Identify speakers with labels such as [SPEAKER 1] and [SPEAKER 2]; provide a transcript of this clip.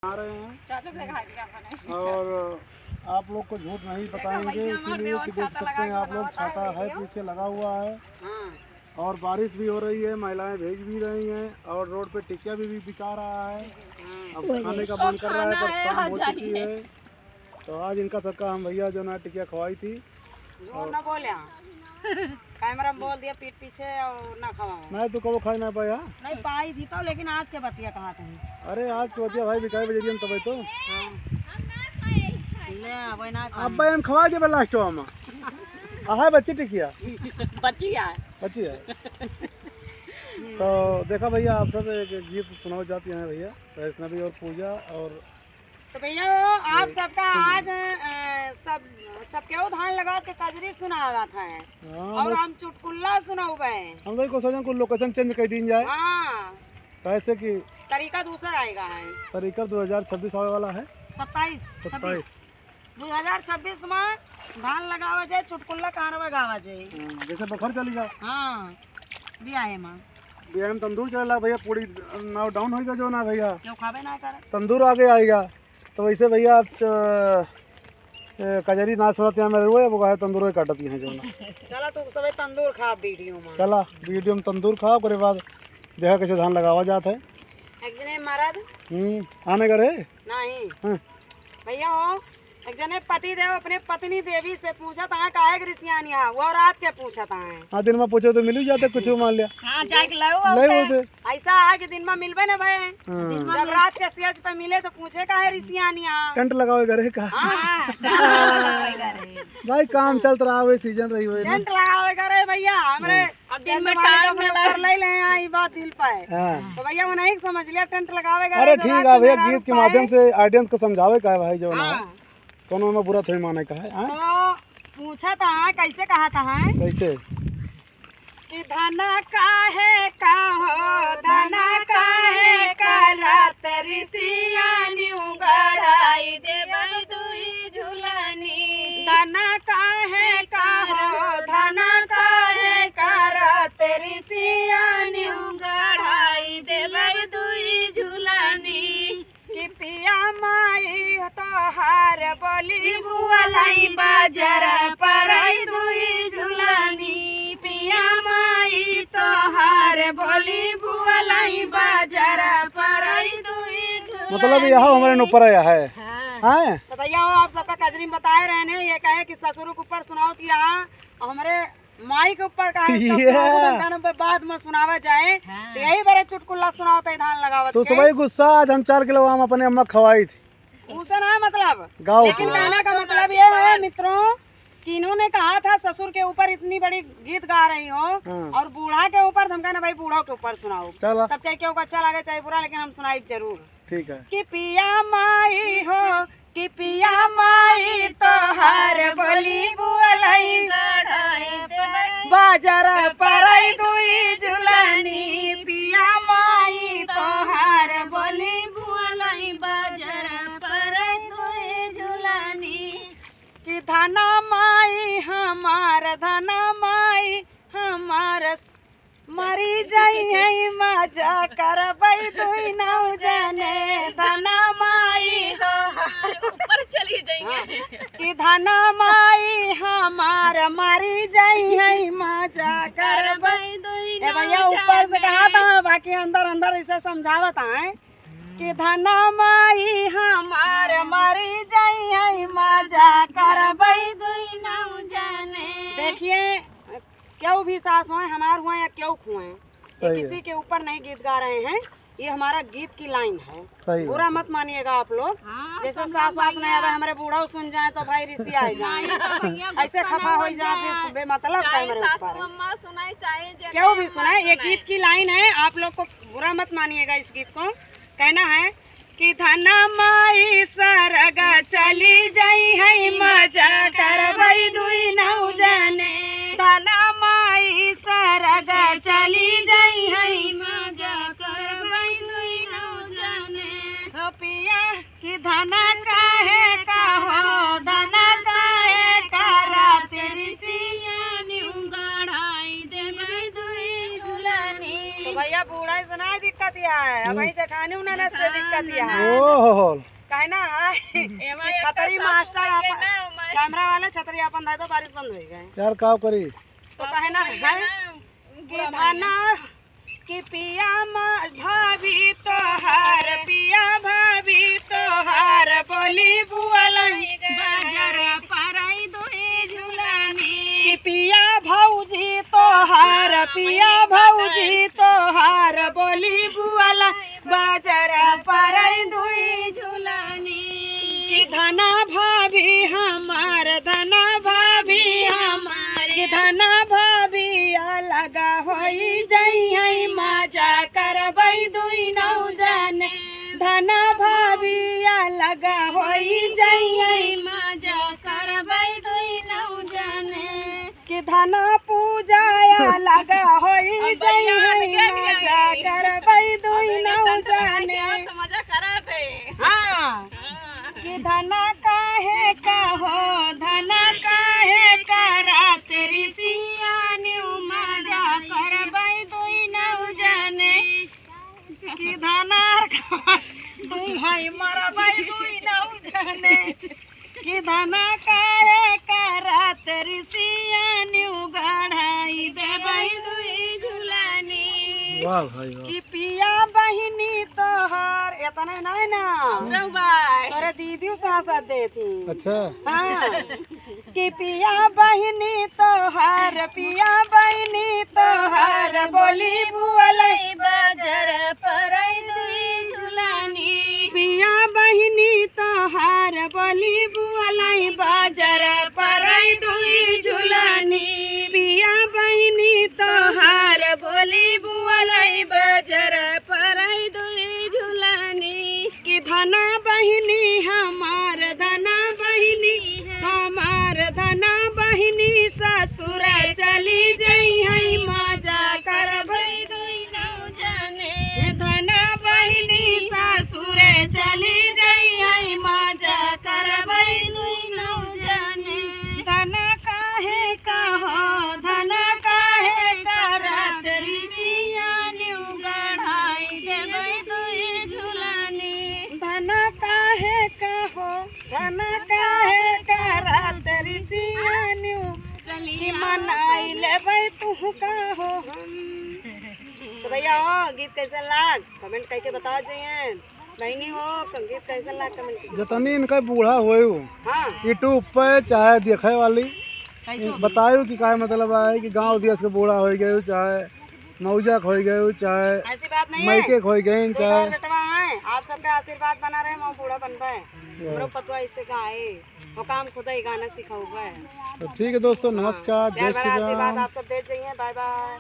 [SPEAKER 1] आ रहे हैं और आप लोग को झूठ नहीं बताएंगे, इसीलिए कि देख सकते हैं आप लोग छाता है पीछे लगा हुआ है और बारिश भी हो रही है, महिलाएं भेज भी रही हैं और रोड पे टिकिया भी बिका रहा है। अब खाने का मन कर रहा है पर शाम हो चुकी है, तो आज इनका सबका हम भैया जो ना टिकिया खवाई थी और
[SPEAKER 2] ना बोले कैमरा में बोल दिया पीठ पीछे और ना खवा
[SPEAKER 1] मैं तो कबो खाई ना पाया
[SPEAKER 2] नहीं पाई थी तो, लेकिन आज के बतिया कहा थे।
[SPEAKER 1] अरे आज तो बतिया भाई बिकाई बजरियन तब तो
[SPEAKER 2] ले अब ना
[SPEAKER 1] अब हम खवा दे लास्ट में है बच्ची टिकिया
[SPEAKER 2] बच्ची है
[SPEAKER 1] तो देखा भैया आप सब एक गीत सुनाओ जाती हैं भैया वैष्णवी और पूजा और
[SPEAKER 2] तो भैया आप सबका आज सब केहू धान लगा के कजरी सुनावा था और हम चुटकुल्ला सुनावे
[SPEAKER 1] हम लोग को सोचा को लोकेशन चेंज कर दी जाए।
[SPEAKER 2] हाँ
[SPEAKER 1] कैसे कि
[SPEAKER 2] तरीका दूसरा आएगा है,
[SPEAKER 1] तरीका 2026 आने वाला है
[SPEAKER 2] 27 2026 में धान लगावा जाए चुटकुल्ला कहारवा गावा जाए
[SPEAKER 1] जैसे बखर चली जाओ।
[SPEAKER 2] हाँ बियाहे में
[SPEAKER 1] बियाहे में तंदूर चलेगा भैया, पूरी नाव डाउन होगा जो ना भैया
[SPEAKER 2] क्यों खावे ना करे
[SPEAKER 1] तंदूर आगे आएगा। तो वैसे भैया आप कजरी ना सुनते हैं मेरे हुए वो है तंदूर काटती हैं जो ना
[SPEAKER 2] चला तो सब तंदूर खा वीडियो में
[SPEAKER 1] चला वीडियो में तंदूर खाओ उसके बाद देखा कैसे धान लगावा जाता है।
[SPEAKER 2] एक जने मरद
[SPEAKER 1] आने करे
[SPEAKER 2] नहीं भैया हो एक जने पति देव अपने पत्नी देवी से पूछा था काहे ऋषियानिया वो रात के पूछा था।
[SPEAKER 1] हाँ दिन में पूछो तो मिल ही जाते कुछ मान लिया।
[SPEAKER 2] हाँ जाके ले ऐसा है कि दिन में मिलबे ना भाई जब रात के सेज पे मिले तो पूछे काहे ऋषियानिया
[SPEAKER 1] टेंट लगाओ घरे का भाई काम चलता रहा है सीजन रही हुई
[SPEAKER 2] टेंट लगाओ करे भैया हमरे दिन में टाइम कर ले ले आई बात दिल पे तो भैया वो नहीं समझ लिया टेंट लगावे करे।
[SPEAKER 1] अरे ठीक है भैया गीत के माध्यम से ऑडियंस को समझावे का है भाई जो ना कोनो में बुरा थोड़ी माने का है।
[SPEAKER 2] तो पूछा था कैसे कहा था
[SPEAKER 1] कैसे
[SPEAKER 2] कि धना काहे का हो धना काहे का रात ऋषियानी उगड़ाई देबै दुई झुलनी धना काहे का हो धना काहे का रात ऋषियानी उगड़ाई देबै दुई झुलनी कि पिया माई तोहार बोली बुआलाई बाजार परई दुई झुलनी पिया माई तोहार बोली बुआलाई बाजार परई दुई झुलनी
[SPEAKER 1] मतलब यह हमारे ऊपर आया है। हाँ
[SPEAKER 2] तो भैया आप सबका कजरी में बताए रहने ये कहे कि ससुर के ऊपर सुनाओ कि यहाँ हमारे माई के ऊपर का बाद में सुनावा जाए तो यही बड़े चुटकुल्ला सुनाओ धान लगावत
[SPEAKER 1] तो भाई गुस्सा आज हम 4 किलो आम अपने अम्मा खवाई थी
[SPEAKER 2] उसे ना मतलब
[SPEAKER 1] गाँव
[SPEAKER 2] लेकिन कहने का मतलब ये है मित्रों कि इन्होंने कहा था ससुर के ऊपर इतनी बड़ी गीत गा रही हो और बूढ़ा के ऊपर धमका ना भाई बूढ़ों के ऊपर सुनाओ तब चाहे क्यों अच्छा लगे चाहे बुरा लेकिन हम सुनाई जरूर।
[SPEAKER 1] ठीक है
[SPEAKER 2] कि पिया माई हो कि पिया माई तोहार बोली बुआलाई बाजार परई दुई झुलनी पिया माई तोहार बोली बुआलाई बाजार परई दुई झुलनी कि धना माई हमार मरी जाई है मजा करबै दुई नौ जने धना माई ऊपर चली जाएंगे कि धना माई हमार मरी जाई है मजा करबै दुई नौ भैया ऊपर से कहा था बाकी अंदर इसे समझावत है कि धना माई हमार मरी जाई है मजा करबै दुई नौ जने। देखिए क्यों भी सास हुए हमार हुए या क्यों खुए ये किसी के ऊपर नहीं गीत गा रहे हैं, ये हमारा गीत की लाइन है, बुरा मत मानिएगा आप लोग। जैसे सास वास नहीं आवे हमारे बूढ़ा सुन जाए तो भाई ऋषि आ जाए ऐसे खफा हो जाए बेमतलब क्यों भी सुनाए ये गीत की लाइन है, आप लोग को बुरा मत मानिएगा। इस गीत को कहना है कि धना माई सरगा चली जाई है मजा करबै दुई नौ जने धना माई सरगा चली जाई है मजा करबै दुई नौ जने हो पिया कि धना काहे का हो धना काहे का रात ऋषियानी उगड़ाई देबै दुई झुलनी। तो भैया बूढ़ा से ना दिक्कत या है अब वही जेठानी उन्होंने से दिक्कत यह है
[SPEAKER 1] ओहो
[SPEAKER 2] कहे ना कि छतरी मास्टर अपन कैमरा वाले छतरी अपन दे दो बारिश बंद हो गए
[SPEAKER 1] यार का करी
[SPEAKER 2] तो कहे ना कि धना कि पिया भाभी तोहार पिया भाभी तोहार बोली बुआलई बाजार परई दोहे झुलानी कि पिया भौजी तोहार पिया भौजी तोहार बोली बुआला बाजार परई दोहे झुलानी कि धना भाभी हमार धना भाभी हमार कि धना भाभी लगा होई जई मजा करबई दुई नौ जाने धना भाभी लगा होई जई मजा करबई दुई नौ जाने कि धना पूजा लगा होई जई मजा करबई दुई नौ जाने मजा कराबे हां कि धना काहे कहो धना काहे करा तेरी सियानी मजा करबई दुई नौ जाने कि धना तुम है मरबई दुई नौ जाने कि धना काहे करा तेरी सियानी गढ़ाई देबई दुई झुलानी
[SPEAKER 1] वाह भाई वाह
[SPEAKER 2] कि पिया बहिनी तोहर इतना नहीं ना अरे दीदी साथ दे थी
[SPEAKER 1] अच्छा
[SPEAKER 2] हाँ कि पिया बहिनी तोहर पिया बहिनी तोहर बोली बुअलई बाजार परई दुई झुलानी पिया बहिनी तोहर बोली बुअलई बाजार परई दुई झुलानी पिया बहिनी तोहर बोली बुअलई बाजार परई दुई झुलानी कि धना बहिनी हमार धना बहिनी हमार धना बहिनी ससुर चली जई है मजा करबई दुई नौ जाने धना बहिनी ससुर चली जई है मजा करबई दुई नौ जाने धना काहे कहो धना काहे करत ऋषियानी गढ़ाई देबई दुई झुलानी धना काहे कहो धना काहे करत ऋषियानी कि मनाई लेबै तू कहो हम तो भैया हो गीत कैसा लाग कमेंट करके बता जाइए बहनी हो गीत कैसा लाग कमेंट
[SPEAKER 1] जतनी इनका बूढ़ा होयो
[SPEAKER 2] हाँ
[SPEAKER 1] यूट्यूब पे चाहे देखे वाली
[SPEAKER 2] कैसे
[SPEAKER 1] बतायो कि का मतलब है कि गांव देश के बूढ़ा हो गए चाहे मौजक हो गए चाहे
[SPEAKER 2] ऐसी बात नहीं है
[SPEAKER 1] मैके हो गए चाहे
[SPEAKER 2] बेटवा है आप सबका आशीर्वाद बना रहे मैं बूढ़ा बन पाए हमरो पतवा इससे का है वो काम खुद ही गाना सिखाऊंगा
[SPEAKER 1] तो ठीक है दोस्तों नमस्कार जय
[SPEAKER 2] प्यार
[SPEAKER 1] श्री
[SPEAKER 2] भरा
[SPEAKER 1] राम
[SPEAKER 2] आशीर्वाद आप सब दे जाइए बाय बाय।